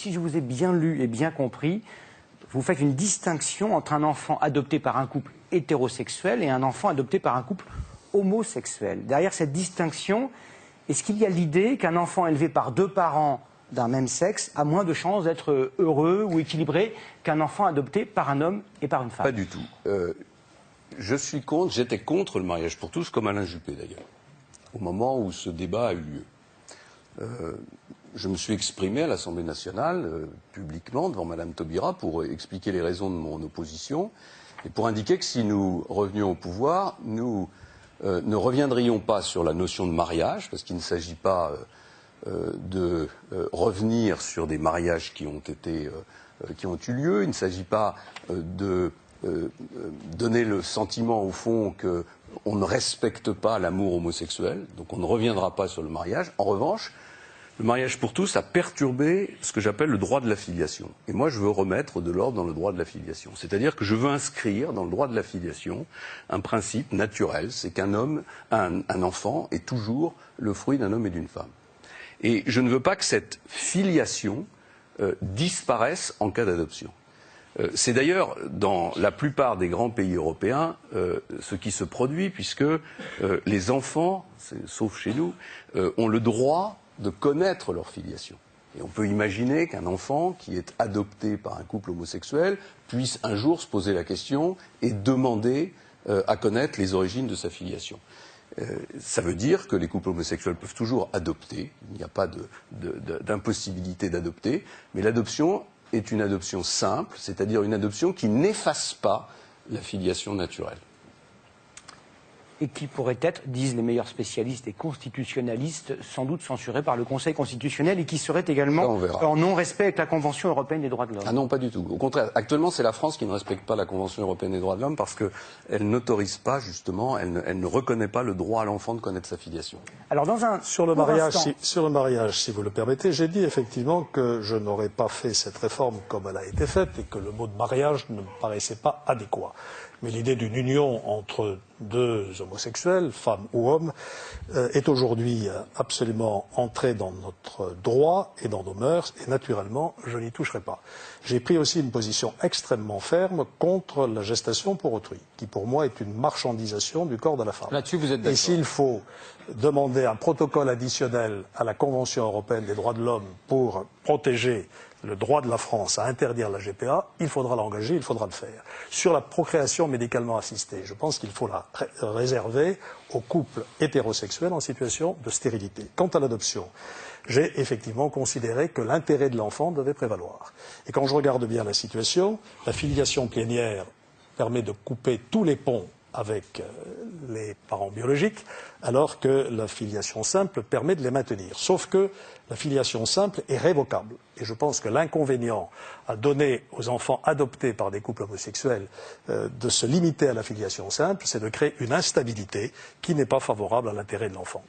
si je vous ai bien lu et bien compris, vous faites une distinction entre un enfant adopté par un couple hétérosexuel et un enfant adopté par un couple homosexuel. Derrière cette distinction, est-ce qu'il y a l'idée qu'un enfant élevé par deux parents d'un même sexe a moins de chances d'être heureux ou équilibré qu'un enfant adopté par un homme et par une femme? Pas du tout. J'étais contre le mariage pour tous, comme Alain Juppé d'ailleurs, au moment où ce débat a eu lieu. Je me suis exprimé à l'Assemblée nationale, publiquement, devant Madame Taubira, pour expliquer les raisons de mon opposition, et pour indiquer que si nous revenions au pouvoir, nous ne reviendrions pas sur la notion de mariage, parce qu'il ne s'agit pas de revenir sur des mariages qui ont eu lieu, il ne s'agit pas de donner le sentiment au fond qu'on ne respecte pas l'amour homosexuel, donc on ne reviendra pas sur le mariage. En revanche, le mariage pour tous a perturbé ce que j'appelle le droit de la filiation. Et moi, je veux remettre de l'ordre dans le droit de la filiation. C'est-à-dire que je veux inscrire dans le droit de la filiation un principe naturel, c'est qu'un enfant est toujours le fruit d'un homme et d'une femme. Et je ne veux pas que cette filiation disparaisse en cas d'adoption. C'est d'ailleurs dans la plupart des grands pays européens ce qui se produit, puisque les enfants, sauf chez nous, ont le droit de connaître leur filiation. Et on peut imaginer qu'un enfant qui est adopté par un couple homosexuel puisse un jour se poser la question et demander à connaître les origines de sa filiation. Ça veut dire que les couples homosexuels peuvent toujours adopter, il n'y a pas d'impossibilité d'adopter, mais l'adoption est une adoption simple, c'est-à-dire une adoption qui n'efface pas la filiation naturelle. Et qui pourrait être, disent les meilleurs spécialistes et constitutionnalistes, sans doute censurée par le Conseil constitutionnel et qui serait également en non-respect avec la Convention européenne des droits de l'homme. Ah non, pas du tout. Au contraire, actuellement, c'est la France qui ne respecte pas la Convention européenne des droits de l'homme parce qu'elle n'autorise pas, justement, elle ne reconnaît pas le droit à l'enfant de connaître sa filiation. Alors, sur le mariage, si vous le permettez, j'ai dit effectivement que je n'aurais pas fait cette réforme comme elle a été faite et que le mot de mariage ne me paraissait pas adéquat. Mais l'idée d'une union entre deux homosexuels, femmes ou hommes, est aujourd'hui absolument entrée dans notre droit et dans nos mœurs, et naturellement, je n'y toucherai pas. J'ai pris aussi une position extrêmement ferme contre la gestation pour autrui, qui pour moi est une marchandisation du corps de la femme. Là-dessus, vous êtes d'accord. Et s'il faut demander un protocole additionnel à la Convention européenne des droits de l'homme pour protéger le droit de la France à interdire la GPA, il faudra l'engager, il faudra le faire. Sur la procréation médicalement assistée, je pense qu'il faut la réserver aux couples hétérosexuels en situation de stérilité. Quant à l'adoption, j'ai effectivement considéré que l'intérêt de l'enfant devait prévaloir. Et quand je regarde bien la situation, la filiation plénière permet de couper tous les ponts avec les parents biologiques, alors que la filiation simple permet de les maintenir. Sauf que la filiation simple est révocable. Et je pense que l'inconvénient à donner aux enfants adoptés par des couples homosexuels de se limiter à la filiation simple, c'est de créer une instabilité qui n'est pas favorable à l'intérêt de l'enfant.